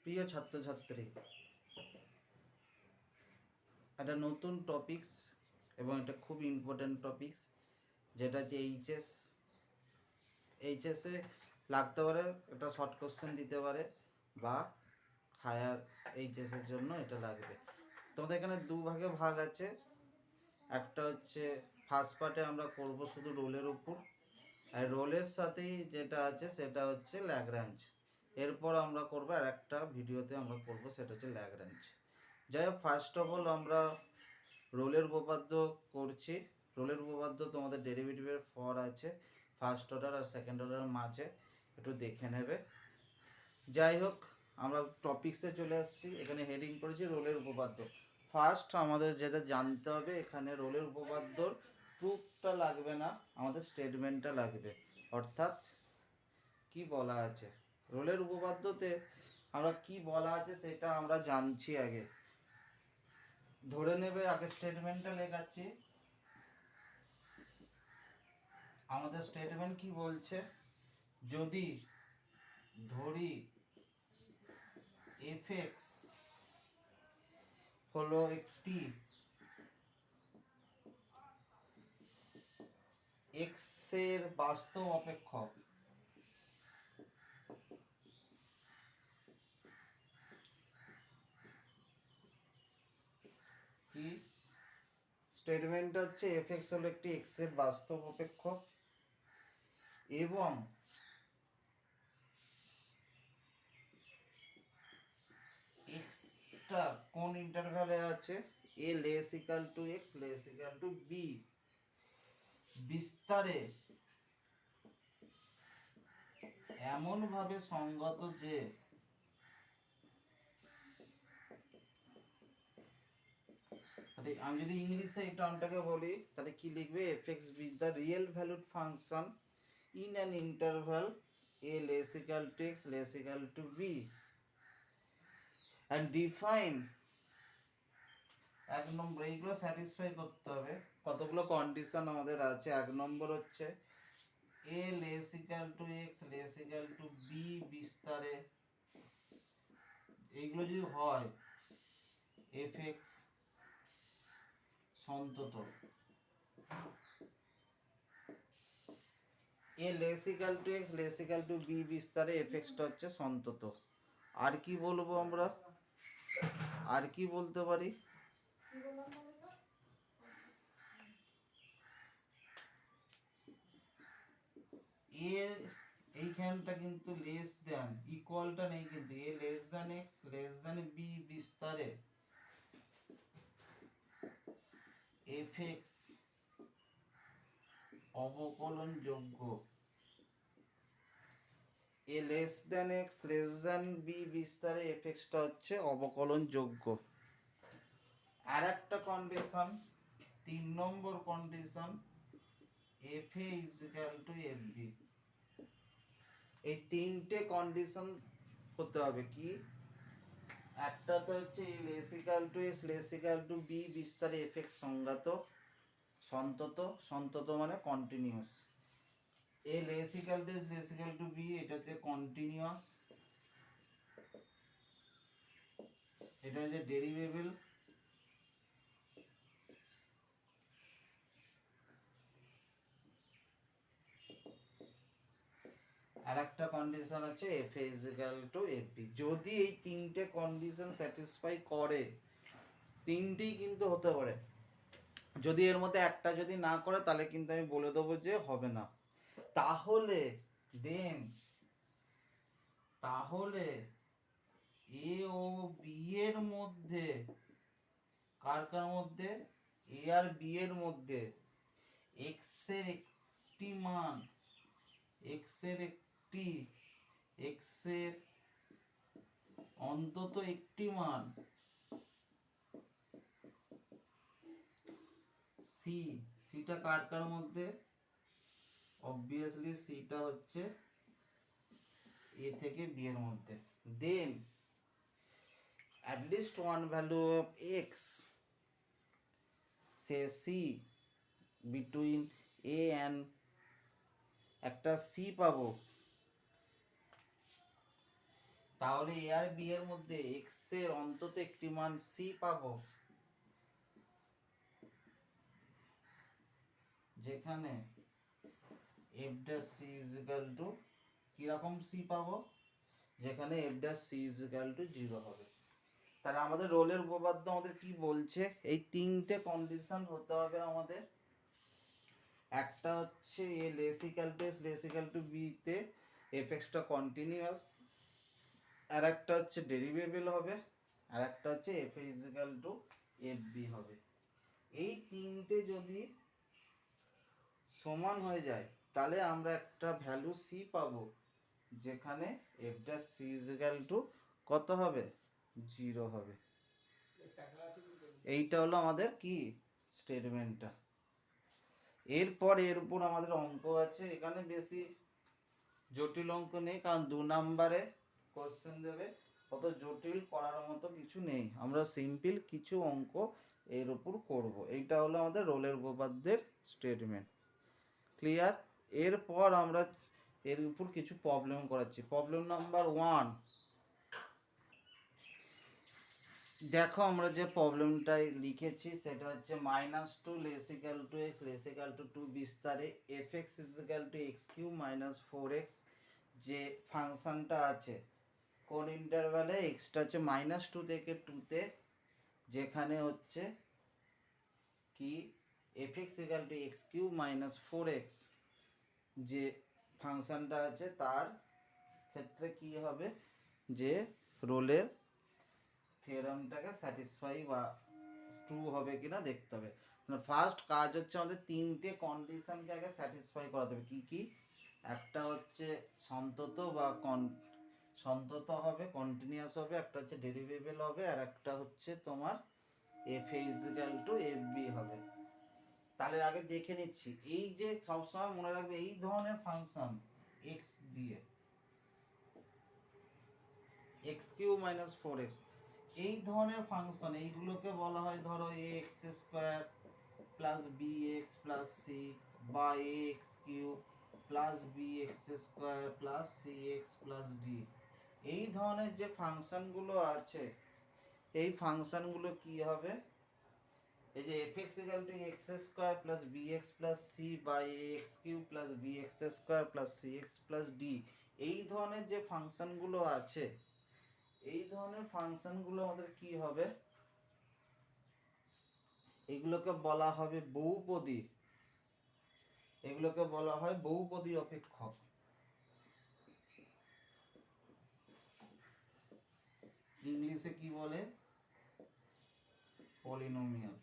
প্রিয় ছাত্রছাত্রী, একটা নতুন টপিকস এবং এটা খুব ইম্পর্ট্যান্ট টপিকস, যেটা হচ্ছে এইচএসে লাগতে পারে, একটা শর্ট কোশ্চেন দিতে পারে বা হায়ার এইচএসের জন্য এটা লাগবে। তোমাদের এখানে দুভাগে ভাগ আছে। একটা হচ্ছে ফার্স্ট পার্টে আমরা করব শুধু রোলের উপর, আর রোলের সাথেই যেটা আছে সেটা হচ্ছে ল্যাগ্রাঞ্জ। এরপর আমরা করবো আর একটা ভিডিওতে আমরা করব, সেটা হচ্ছে ল্যাগ্রাঞ্জ। যাই হোক, ফার্স্ট অফ অল আমরা রোলের উপপাদ্য করছি। রোলের উপপাদ্য তোমাদের ডেরিভেটিভের ফর আছে ফার্স্ট অর্ডার আর সেকেন্ড অর্ডারের মাঝে, একটু দেখে নেবে। যাই হোক, আমরা টপিক্সে চলে আসছি। এখানে হেডিং করেছি রোলের উপপাদ্য। ফার্স্ট আমাদের যেটা জানতে হবে, এখানে রোলের উপপাদ্যর প্রুফটা লাগবে না, আমাদের স্টেটমেন্টটা লাগবে। অর্থাৎ কি বলা আছে রোলের উপপাদ্যতে, আমরা কি বলা আছে সেটা আমরা জানছি। আগে ধরে নেবে, আগে স্টেটমেন্টটা লেখাচ্ছি। আমাদের স্টেটমেন্ট কি বলছে, যদি ধরি এফএক্স হলো একটি এক্স এর বাস্তব অপেক্ষক, কি স্টেটমেন্ট হচ্ছে এফএক্স হলো একটি এক্স এর বাস্তব অপেক্ষক এবং এক্সটা কোন ইন্টারভ্যালে আছে, A less equal to x less equal to B বিস্তারে এমন ভাবে সংগত যে আমি যদি ইংলিশে এই টার্মটাকে বলি তাহলে কি লিখবে, FX B the real valued function in an interval a less equal to x less equal to b and define এক নম্বর, এইগুলো স্যাটিসফাই করতে হবে। কতগুলো কন্ডিশন আমাদের আছে। এক নম্বর হচ্ছে a less equal to x less equal to b বিস্তারে, এইগুলো যদি হয় fx সন্তত, a less equal to x less equal to b বিস্তারে fxটা হচ্ছে সন্তত। আর কি বলবো আমরা, আর কি বলতে পারি, এর এইখানটা কিন্তু লেস দ্যান, ইকুয়ালটা নেই কিন্তু, A less than x less than B বিস্তারে এফএক্স অবকলন যোগ্য, A less than x less than B বিস্তারে এফএক্সটা হচ্ছে অবকলন যোগ্য। আর একটা কন্ডিশন, 3 নম্বর condition, f A is equal to f B. এই তিনটে কন্ডিশন হতে হবে। কি একটা তো হচ্ছে less equal to x less equal to B বিস্তারে এফএক্স সংজ্ঞাত সন্তত, সন্তত মানে continuous. A less equal to x less equal to B এটা হচ্ছে কন্টিনিউয়াস, এটা হচ্ছে ডেরিভেবল। আর একটা কন্ডিশন হচ্ছে f A is equal to f b. যদি এই তিনটে কন্ডিশন স্যাটিসফাই করে, তিনটেই কিন্তু হতে পারে, যদি এর মধ্যে একটা যদি না করে তাহলে কিন্তু আমি বলে দেবো যে হবে না। তাহলে দেন তাহলে এ ও বি এর মধ্যে, কার কার মধ্যে, এ আর বি এর মধ্যে এক্স এর একটি মান, এক্স এর একটি, এক্স এর অন্তত একটি মান সি, সিটা কার কার মধ্যে, অবভিয়াসলি সিটা হচ্ছে এ থেকে বি এর মধ্যে। দেন at least one value of x, say c between a and একটা c পাবো, তাহলে এ আর বি এর মধ্যে এক্স এর অন্তত একটি মান সি পাবো, যেখানে f dash c is equal to কিরকম সি পাবো, যেখানে f dash c is equal to 0 হবে। তাহলে আমাদের রোলের উপপাদ্য আমাদের কি বলছে, এই তিনটে কন্ডিশন হতে হবে আমাদের। একটা হচ্ছে A less equal to S less equal to B তে এফ এক্সটা কন্টিনিউয়াস, আর একটা হচ্ছে ডেরিভেবল হবে, আর একটা হচ্ছে f is equal to f B হবে। এই তিনটে যদি সমান হয়ে যায় তাহলে আমরা একটা ভ্যালু সি পাবো, যেখানে f dash c is equal to কত হবে, 0 হবে। এইটা হলো আমাদের কি স্টেটমেন্টটা। এরপর এর উপর আমাদের অঙ্ক আছে, এখানে বেশি জটিল অঙ্ক নেই, কারণ 2 নাম্বারে কোশ্চেন দেবে, অত জটিল করার মতো কিছু নেই, আমরা সিম্পল কিছু অঙ্ক এর উপর করব। এইটা হলো আমাদের রোলের উপপাদ্যের স্টেটমেন্ট, ক্লিয়ার। এরপর আমরা এর উপর কিছু প্রবলেম করাচ্ছি। প্রবলেম নাম্বার 1, দেখো আমরা যে প্রবলেমটাই লিখেছি সেটা হচ্ছে -2 less equal to x less equal to 2 বিস্তারে f x is equal to x cube minus 4x, যে ফাংশনটা আছে কোন ইন্টারভ্যালে, এক্সটা হচ্ছে -2 থেকে 2 তে, যেখানে হচ্ছে কি f x equal to x cube minus 4x, যে ফাংশনটা আছে তার ক্ষেত্রে কি হবে, যে রোলের থিওরামটাকে স্যাটিসফাই বা ট্রু হবে কিনা দেখতে হবে। ফার্স্ট কাজ হচ্ছে আমাদের তিনটে কন্ডিশনকে আগে স্যাটিসফাই করাতে হবে। কি কি, একটা হচ্ছে সন্তত বা সন্তত হবে, কন্টিনিউয়াস হবে, একটা হচ্ছে ডেরিভেবল হবে, আর একটা হচ্ছে তোমার f is equal to f B হবে। তাহলে আগে দেখে নিচ্ছি, এই যে সবসময় মনে রাখবে এই ধরনের ফাংশন এক্স দিয়ে এক্স কিউ মাইনাস 4x, এই ধরনের ফাংশন এইগুলোকে বলা হয় ধরো A x square plus B x plus C, বা A x cube plus B x square plus C x plus D. এই ধরনের যে ফাংশনগুলো আছে, এই ফাংশনগুলো কি হবে, এই যে f x equal to x square plus B x plus C বা A x cube plus B x square plus C x plus D, এই ধরনের যে ফাংশনগুলো আছে, এই ধরনের ফাংশনগুলো আমাদের কি হবে, এগুলোকে বলা হবে বহুপদী, এগুলোকে বলা হয় বহুপদী অপেক্ষক। ইংলিশে কি বলে, পলিনোমিয়াল।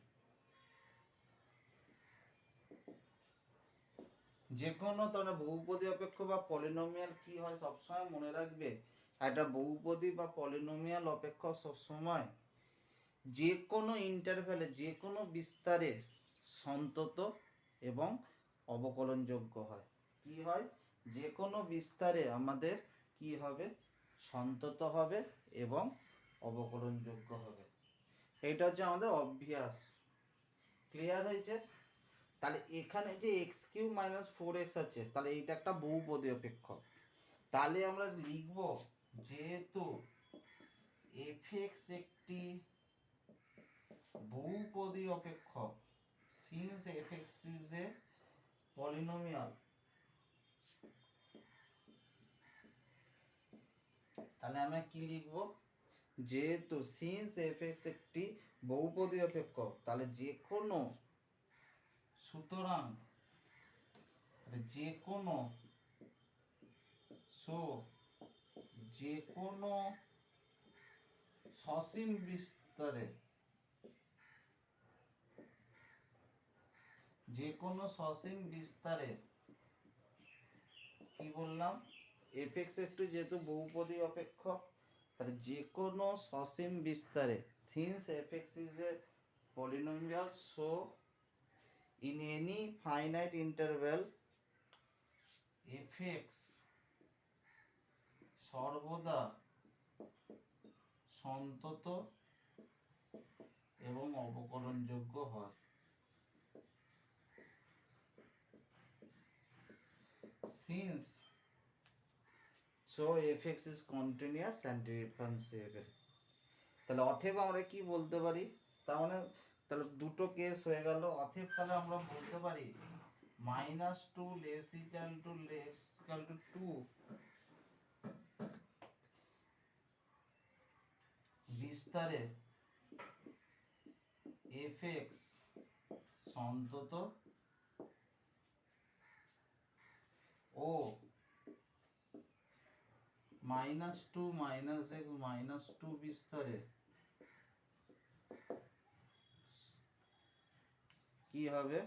যে কোনো ধরনের বহুপদী অপেক্ষক বা পলিনোমিয়াল কি হয় সবসময় মনে রাখবে, একটা বহুপদী বা পলিনোমিয়াল অপেক্ষক সবসময় যে কোনো ইন্টারভ্যালে যে কোনো বিস্তারে সন্তত এবং অবকলনযোগ্য হয়। কি হয়, যে কোনো বিস্তারে আমাদের কি হবে, সন্তত হবে এবং অবকলনযোগ্য হবে। এটা হচ্ছে আমাদের অভ্যাস, ক্লিয়ার হয়েছে। তাহলে এখানে যে এক্স কিউ মাইনাস 4x আছে, তাহলে এইটা একটা বহুপদী অপেক্ষক। তাহলে আমরা লিখব, যেহেতু এফ এক্স একটি বহুপদী অপেক্ষক, since F x is a polynomial, তাহলে আমরা কি লিখব, যেহেতু সিন্স এফ এক্স একটি বহুপদী অপেক্ষক, তাহলে যে কোনো, সুতরাং যে কোনো, যে কোনো সসীম বিস্তারে, যে কোনো সসীম বিস্তারে কি বললাম, এফ এক্স একটু যেহেতু বহুপদী অপেক্ষক, তাহলে যে কোনো সসীম বিস্তারে, since F x is a polynomial, so in any finite interval fx সর্বদা সন্তত এবং অবকলনযোগ্য হয়। Since so F x is continuous and differentiable. তাহলে অতএব আমরা কি বলতে পারি, তার মানে তাহলে দুটো কেস হয়ে গেল। অতএব তাহলে আমরা বলতে পারি -2 লেস ইকাল টু 2 বিস্তারে এফ এক্স সন্তত ও -2 x -2 বিস্তারে কি হবে,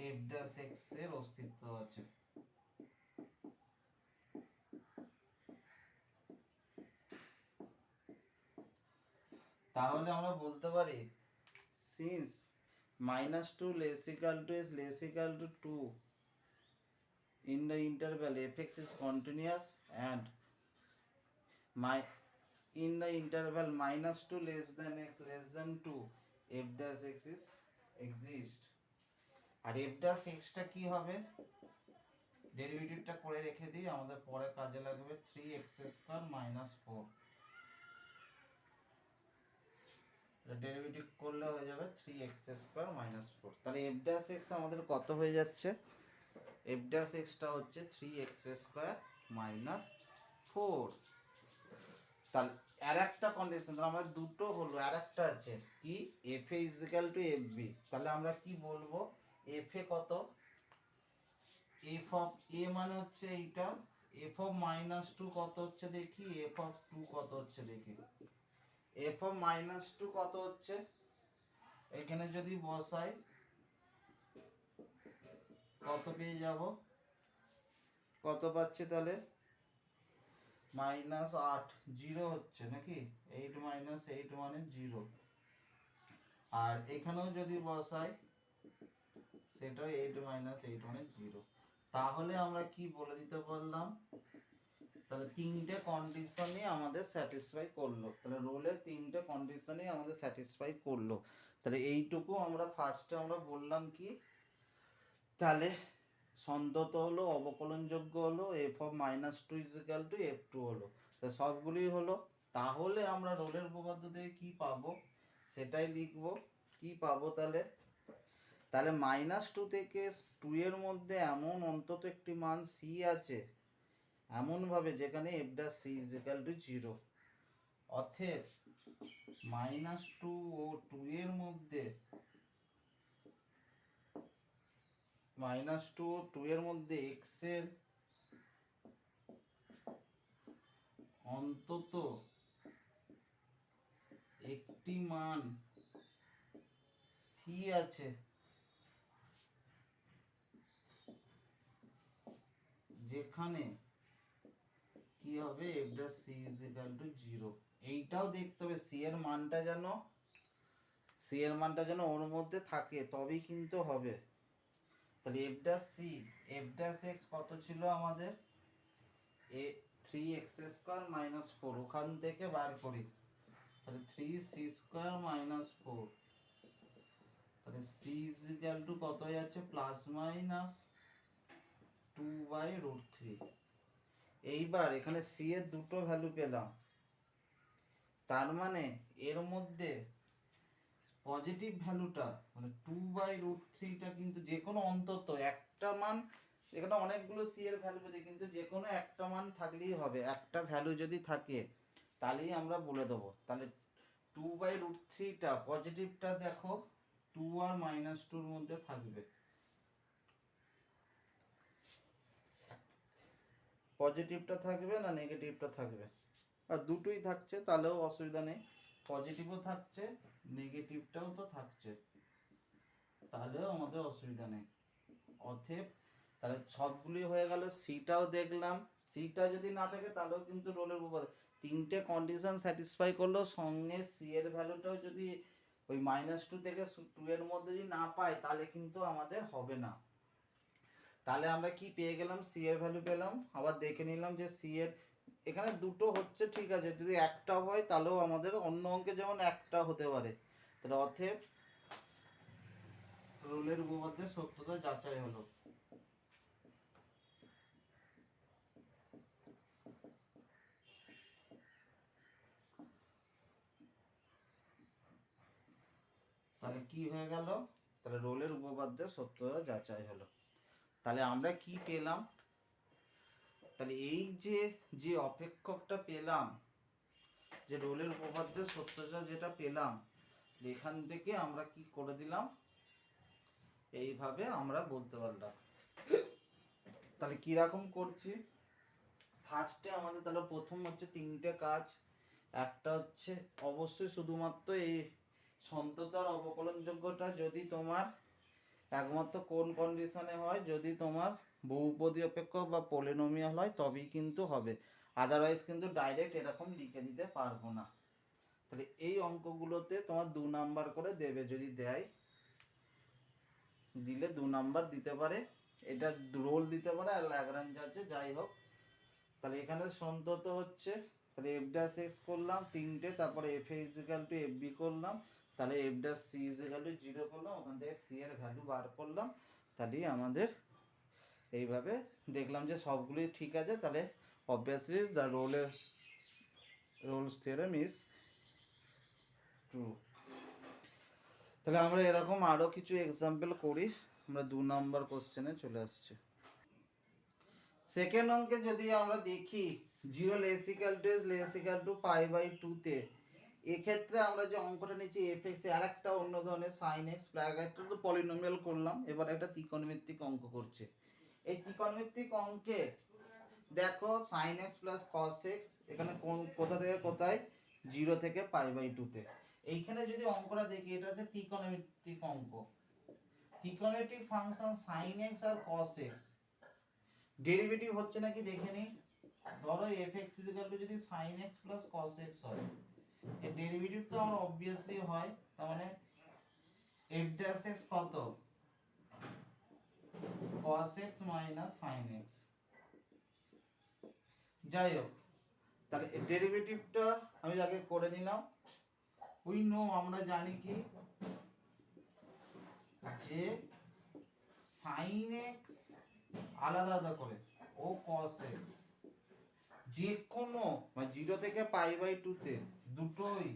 এফ ড্যাশ এক্স এর অস্তিত্ব আছে। তাহলে আমরা বলতে পারি since -2 less equal to is less equal to 2 in the interval fx is continuous and in the interval -2 less than x less than 2 f dash x is exist। আর f dash x টা কি হবে, ডেরিভেটিভটা করে রেখে দিই, আমাদের পরে কাজে লাগবে 3x স্কয়ার মাইনাস 4। ডেরিভেটিভ করলে হয়ে যাবে 3x স্কয়ার মাইনাস 4। তাহলে f dash x আমাদের কত হয়ে যাচ্ছে, f dash x টা হচ্ছে 3x স্কয়ার মাইনাস 4। তাহলে আর একটা কন্ডিশন আমাদের দুটো হলো, আর একটা আছে কি f a is equal to fb। তাহলে আমরা কি বলবো, f a কত, f of a মানে হচ্ছে এইটা, f of -2 কত হচ্ছে দেখি, f of 2 কত হচ্ছে দেখি। f of -2 কত হচ্ছে, এখানে যদি বসাই কত পেয়ে যাব, কত পাচ্ছি তাহলে -8 0 হচ্ছে নাকি, 8 - 8 মানে 0। আর এখানেও যদি বসাই সেটাও 8 - 8 মানে 0। তাহলে আমরা কি বলে দিতে পারলাম, তাহলে তিনটে কন্ডিশনই আমাদের স্যাটিসফাই করলো, তাহলে রোলের তিনটে কন্ডিশনই আমাদের স্যাটিসফাই করলো। তাহলে এইটুকু আমরা ফার্স্টে আমরা বললাম কি, তাহলে সন্তত হলো, অবকলনযোগ্য হলো, F of -2 is equal two f2 হলো, তো সবগুলোই হলো। তাহলে আমরা রোলের উপপাদ্য থেকে কি পাবো সেটাই লিখবো। কি পাবো তাহলে, তাহলে -2 থেকে 2 এর মধ্যে এমন অন্তত একটি মান c আছে এমনভাবে যেখানে f dash c is equal to 0। অতএব -2 ও 2 এর মধ্যে -2 ও 2 এর মধ্যে x এর অন্তত একটি মান c আছে যেখানে কি হবে f dash c is equal to 0। এইটাও দেখতে হবে c এর মানটা যেন ওর মধ্যে থাকে, তবেই কিন্তু হবে। তাহলে f dash c f dash x কত ছিল আমাদের, 3x স্কয়ার মাইনাস 4, ওখান থেকে বার করি, তাহলে 3c স্কয়ার মাইনাস 4, তাহলে c ইজিক্যাল টু কত হয়ে যাচ্ছে, ±2/√3। এইবার এখানে c এর দুটো ভ্যালু পেলাম, তার মানে এর মধ্যে পজিটিভ ভ্যালুটা মানে 2/√3টা কিন্তু যে কোনো অন্তত একটা মান, এখানে অনেকগুলো c এর ভ্যালু পেতে কিন্তু যে কোনো একটা মান থাকলেই হবে, একটা ভ্যালু যদি থাকে তাহলেই আমরা বলে দেবো। তাহলে 2/√3টা পজিটিভটা দেখো 2 আর -2 এর মধ্যে থাকবে, পজিটিভটা থাকবে না নেগেটিভটা থাকবে, আর দুটোই থাকছে তাহলেও অসুবিধা নেই, পজিটিভও থাকছে নেগেটিভটাও তো থাকছে, তাহলেও আমাদের অসুবিধা নেই। অতএব তাহলে সবগুলি হয়ে গেল, সিটাও দেখলাম, সিটা যদি না থাকে তাহলেও কিন্তু রোলের উপপাদ্য তিনটে কন্ডিশন স্যাটিসফাই করলো, সঙ্গে সি এর ভ্যালুটাও যদি ওই -2 থেকে 2 এর মধ্যে যদি না পাই তাহলে কিন্তু আমাদের হবে না। তাহলে আমরা কি পেয়ে গেলাম, সি এর ভ্যালু পেলাম, আবার দেখে নিলাম যে সি এর এখানে দুটো হচ্ছে ঠিক আছে, যদি একটা হয় তাহলেও আমাদের অন্য অঙ্কে যেমন একটা হতে পারে। তাহলে অতএব রোলের উপপাদ্যের সত্যতা যাচাই হলো। তাহলে কি হয়ে গেল, তাহলে রোলের উপপাদ্যের সত্যতা যাচাই হলো। তাহলে আমরা কি পেলাম, তাহলে এই যে যে অপেক্ষকটা পেলাম, যে রোলের উপপাদ্যের সত্যতা যেটা পেলাম, এখান থেকে আমরা কি করে দিলাম, এইভাবে আমরা বলতে পারলাম। তাহলে কিরকম করছি, ফার্স্টে আমাদের তাহলে প্রথম হচ্ছে তিনটে কাজ। একটা হচ্ছে অবশ্যই শুধুমাত্র এই সন্ততার অবকলনযোগ্যটা যদি তোমার একমাত্র কোন কন্ডিশনে হয়, যদি তোমার বহুপদী অপেক্ষক বা পলিনোমিয়াল হয় তবেই কিন্তু হবে, আদারওয়াইজ কিন্তু ডাইরেক্ট এরকম লিখে দিতে পারবো না। তাহলে এই অঙ্কগুলোতে তোমার 2 নাম্বার করে দেবে, যদি দেয় দিলে 2 নাম্বার দিতে পারে, এটা রোল দিতে পারে আর ল্যাগ্রাঞ্জ আছে, যাই হোক। তাহলে এখানে সন্তত হচ্ছে, তাহলে এফ ড্যাশ এক্স করলাম তিনটে, তারপরে f a is equal to f b করলাম, তাহলে f dash c is equal to 0 করলাম, ওখান থেকে সি এর ভ্যালু বার করলাম। তাহলেই আমাদের এইভাবে দেখলাম যে সবগুলোই ঠিক আছে, তাহলে obviously the Rolle's theorem is true. তাহলে আমরা এরকম আরও কিছু এক্সাম্পল করি, আমরা 2 নাম্বার কোশ্চেনে চলে আসছি। সেকেন্ড অঙ্কে যদি আমরা দেখি 0 লেস ইকাল টু π/2 তে, এক্ষেত্রে আমরা যে অঙ্কটা নিচ্ছি এফ এক্স, আর একটা অন্য ধরনের সাইন এক্স প্লাস একটা তো পলিনোমিয়াল করলাম, এবার একটা ত্রিকোণমিতিক অঙ্ক করছে। এই ত্রিকোণমিতিক অঙ্কে দেখো sine x plus cos x এখানে কোন কোথা থেকে কোথায়, 0 থেকে π/2 তে। এইখানে যদি অঙ্কটা দেখি, এটা হচ্ছে ত্রিকোণমিতিক অঙ্ক, ত্রিকোণমিতিক ফাংশন সাইন এক্স আর কস এক্স ডেরিভেটিভ হচ্ছে নাকি দেখে নি। ধরো fx ইকুয়াল টু যদি sin x plus cos x হয়, এর ডেরিভেটিভ তো আমরা অবভিয়াসলি হয়, তার মানে f ড্যাশ x কত, cos x minus sin x। যাই হোক, তাহলে এর ডেরিভেটিভটা আমি আগে করে নিলাম। উই নো, আমরা জানি কি যে sin x আলাদা আলাদা করে ও cos x যে কোনো মানে 0 থেকে π/2 তে, দুটোই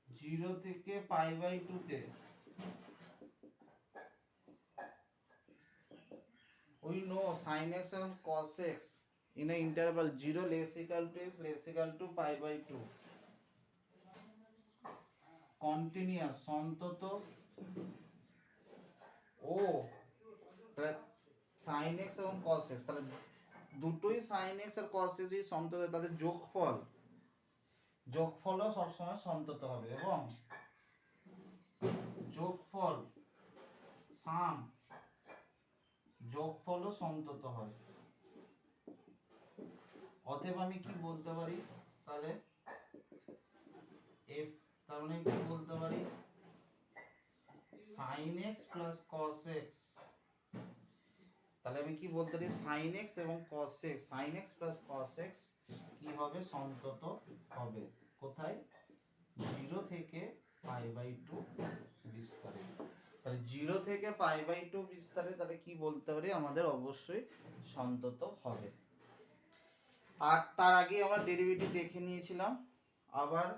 0 থেকে π/2 তে we know sin x and cos x in a interval 0 less equal to x less equal to π/2 continuous সন্তত ও, তাহলে sin x এবং cos x, তাহলে দুটোই sin x আর cos x যদি সন্তত, তাদের যোগফলও সবসময় সন্তত হবে, এবং যোগফল সাম যোগফলও সন্তত হয়। অতএব আমি কি বলতে পারি, তাহলে f, তার মানে কি বলতে পারি sin x plus cos x, তাহলে আমি কি বলতে পারি sin x এবং cos x, sin x plus cos x কি হবে, সন্তত হবে কোথায়, 0 থেকে π/2 বিস্তারে। তাহলে 0 থেকে π/2 বিস্তারে, তাহলে কি বলতে পারি, আমাদের অবশ্যই সন্তত হবে। আর তার আগে আমরা ডেরিভেটিভ দেখে নিয়েছিলাম, আবার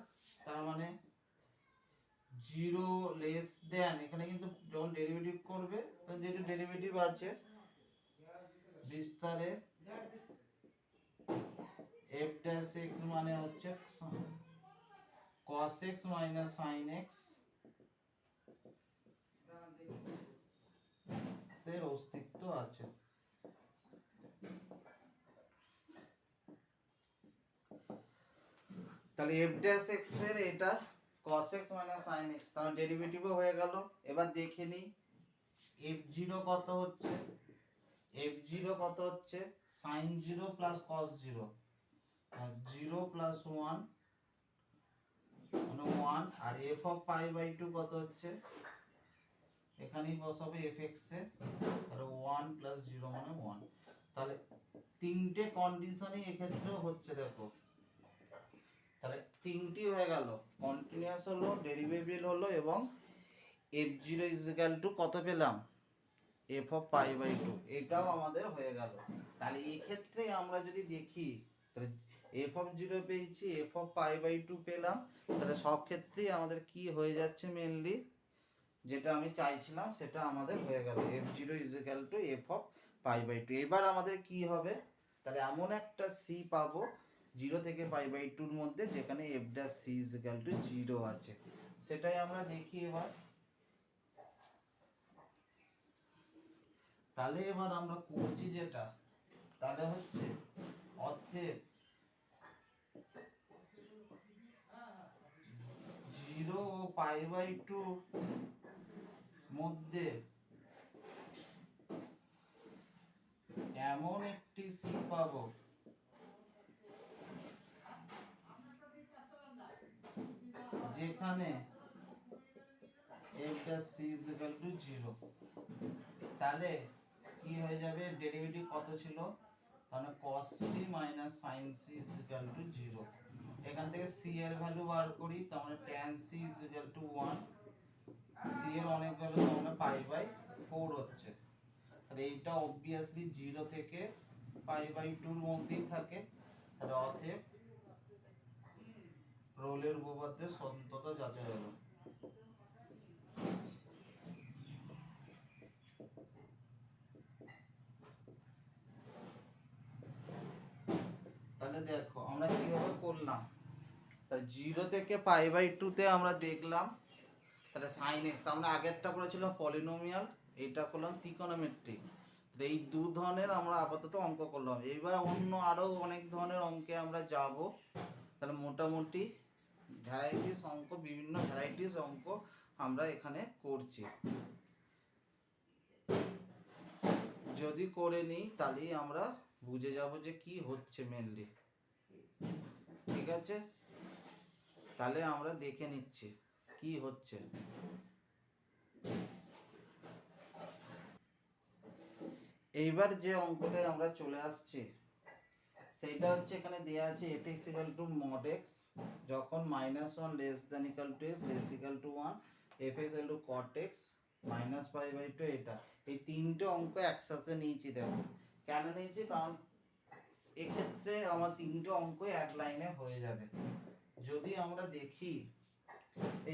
তার মানে 0 লেস দেন, এখানে কিন্তু যখন ডেরিভেটিভ করবে, তো যেটা ডেরিভেটিভ আছে বিস্তারে f ড্যাশ x মানে হচ্ছে cos x minus sin x এর অস্তিত্ব আছে। তাহলে f ড্যাশ x এর এটা cos x minus sin x, তার ডেরিভেটিভও হয়ে গেল। এবার দেখে নি f0 কত হচ্ছে, f0 কত হচ্ছে sin 0 প্লাস cos 0, আর 0 প্লাস 1 মানে 1, আর f অফ π/2 কত হচ্ছে, এখানেই বসাবে fx এ, আর 1 প্লাস 0 মানে 1। তাহলে তিনটে কন্ডিশনই এক্ষেত্রে হচ্ছে, দেখো তাহলে তিনটি হয়ে গেল, কন্টিনিউয়াস হলো, ডেরিভেটিভ হলো, এবং f0 ইজিক্যাল টু কত পেলাম, f অফ π/2, এটাও আমাদের হয়ে গেল। তাহলে এই ক্ষেত্রে আমরা যদি দেখি, তাহলে f অফ 0 পেয়েছি, f অফ π/2 পেলাম, তাহলে সব ক্ষেত্রেই আমাদের কি হয়ে যাচ্ছে, মেনলি যেটা আমি চাইছিলাম সেটা আমাদের হয়ে গেল, f0 is equal to f of pi by two. এবার আমাদের কি হবে, তাহলে এমন একটা সি পাবো 0 থেকে পাই বাই টুর মধ্যে যেখানে f dash c is equal to 0 আছে, সেটাই আমরা দেখি এবার। তাহলে এবার আমরা করছি যেটা, তাহলে হচ্ছে অতএব 0 ও পাই বাই টু মধ্যে এমন একটি সি পাবো যেখানে f dash c is equal to 0। তাহলে কি হয়ে যাবে, ডেরিভেটিভ কত ছিল, তাহলে cos c minus sin c is equal to 0। এখান থেকে c এর ভ্যালু বার করি, তাহলে tan c is equal to 1, c এর অনেক ভ্যালু তাহলে পাই বাই 4 হচ্ছে। তাহলে এইটা অবভিয়াসলি 0 থেকে পাই বাই 2 এর মধ্যেই থাকে, তাহলে অতএব রোলের উপপাদ্যের সত্যতা যাচাই হলো। তাহলে দেখো আমরা কিভাবে করলাম, তাহলে 0 থেকে পাই বাই 2 তে আমরা দেখলাম, তাহলে সাইন এক্স, আমরা আগেরটা করেছিলাম পলিনোমিয়াল, এইটা করলাম ত্রিকোণমিতিক। এই দু ধরনের আমরা আপাতত অঙ্ক করলাম, এবার অন্য আরো অনেক ধরনের অঙ্কে আমরা যাব। তাহলে মোটামুটি ভ্যারাইটিস অঙ্ক, বিভিন্ন ভ্যারাইটিস অঙ্ক আমরা এখানে করছি। যদি করে নিই তাহলেই আমরা বুঝে যাব যে কি হচ্ছে মেনলি, ঠিক আছে। তাহলে আমরা দেখে নিচ্ছি কি হচ্ছে। এইবার যে অঙ্কটায় আমরা চলে আসছি সেইটা হচ্ছে, এখানে দেয়া আছে fx equal to mod x যখন -1 less than equal to s less equal to 1, fx equal to cot x minus pi by 2। এটা এই তিনটে অঙ্ক একসাথে নিয়েছি, দেখো কেন নিয়েছি, কারণ এক্ষেত্রে আমার তিনটে অঙ্ক এক লাইনে হয়ে যাবে। যদি আমরা দেখি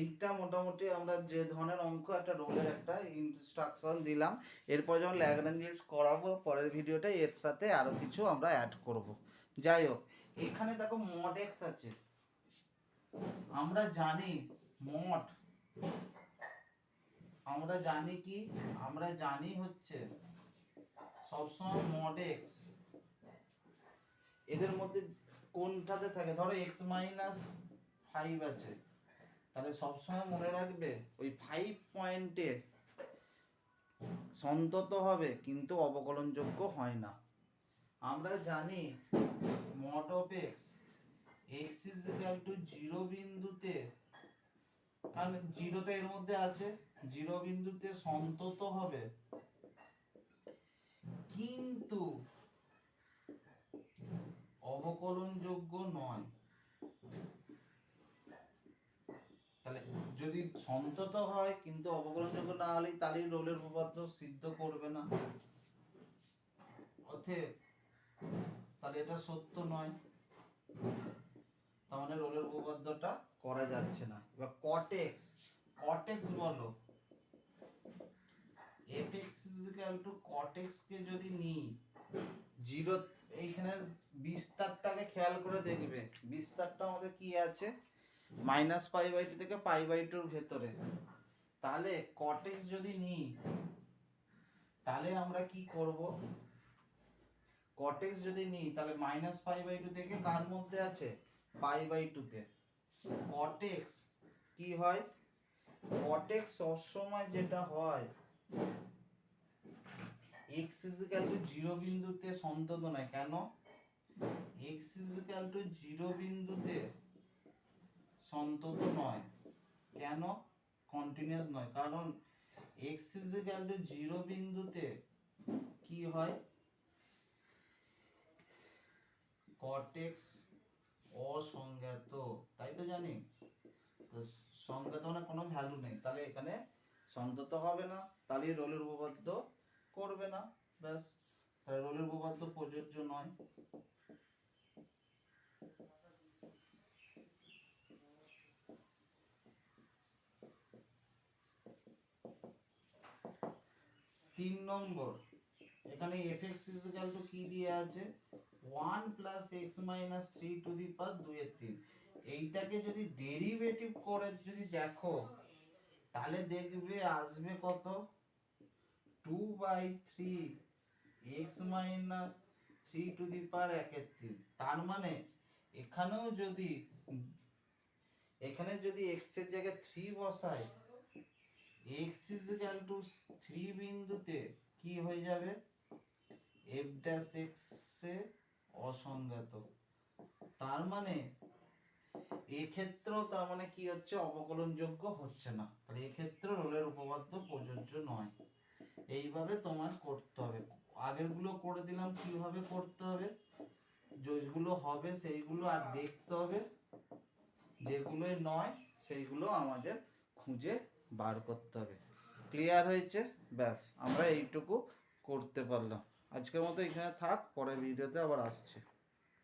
এইটা মোটামুটি আমরা যে ধরনের অঙ্ক, একটা রোলের একটা ইনস্ট্রাকশন দিলাম, এরপর যখন ল্যাগ্রাঞ্জ করাবো পরের ভিডিওটা, এর সাথে আরো কিছু আমরা অ্যাড করব। যাই হোক, এখানে দেখো মড এক্স আছে, আমরা জানি মড, আমরা জানি কি, আমরা জানি হচ্ছে সবসময় মড এক্স এদের মধ্যে কোনটাতে থাকে, ধরো এক্স মাইনাস 5 আছে, তাহলে সবসময় মনে রাখবে ওই 5 পয়েন্টে সন্তত হবে কিন্তু অবকলনযোগ্য হয় না। আমরা জানি mod of x, x is equal two 0 বিন্দুতে, কারণ 0 তো এর মধ্যে আছে, 0 বিন্দুতে সন্তত হবে কিন্তু অবকলনযোগ্য নয়। তাহলে যদি সন্তত হয় কিন্তু অবকলনযোগ্য না হলে তাহলে রোলের উপপাদ্য সিদ্ধ করবে না, অতএব তাহলে এটা সত্য নয়, তার মানে রোলের উপপাদ্যটা করা যাচ্ছে না। এবার cot x, cot x বলো fx cot x কে যদি নিই 0, এইখানে বিস্তারটাকে খেয়াল করে দেখবে, বিস্তারটা আমাদের কি আছে -π/2 থেকে π/2 এর ভেতরে। তাহলে cot x যদি নিই তাহলে আমরা কি করব, cot x যদি নিই তাহলে -π/2 থেকে কার মধ্যে আছে, π/2 তে। cot x কি হয়, cot x সবসময় যেটা হয় x is equal to 0 বিন্দুতে সন্তত নয়, কেন, x is equal to 0 বিন্দুতে সন্তত নয়, কেন কন্টিনিউয়াস নয়, কারণ x is equal to 0 বিন্দুতে কি হয়, cot x অসংজ্ঞাত, তাই তো জানি, তো সংজ্ঞাত মানে কোনো ভ্যালু নেই, তাহলে এখানে সন্তত হবে না, তাহলে রোলের উপপাদ্য করবে না, ব্যাস, তাহলে রোলের উপপাদ্য প্রযোজ্য নয়। 3 নম্বর এখানে fx ইকুয়াল টু কি দিয়ে আছে 1 plus x minus 3 to the power 2 এর 3। এইটাকে যদি ডেরিভেটিভ করে যদি দেখো তাহলে দেখবে আসবে কত 2/3 এক্স মাইনাস 3 টু দি পাওয়ার 1 এর 3। তার মানে এখানেও যদি x এর জায়গায় 3 বসাই x ইকুয়াল টু 3 বিন্দুতে কি হয়ে যাবে f ড্যাশ x এ অসংজ্ঞাত। তার মানে এক্ষেত্রেও তার মানে কি হচ্ছে অবকলনযোগ্য হচ্ছে না, তাহলে এক্ষেত্রে রোলের উপপাদ্য প্রযোজ্য নয়। এইভাবে তোমার করতে হবে। আগেরগুলো করে দিলাম কিভাবে করতে হবে, যেগুলো হবে সেইগুলো আর দেখতে হবে, যেগুলোই নয় সেইগুলো আমাদের খুঁজে বার করতে হবে। ক্লিয়ার হয়েছে? ব্যাস আমরা এইটুকু করতে পারলাম। আজকের মতো এখানে থাক, পরের ভিডিওতে আবার আসছে।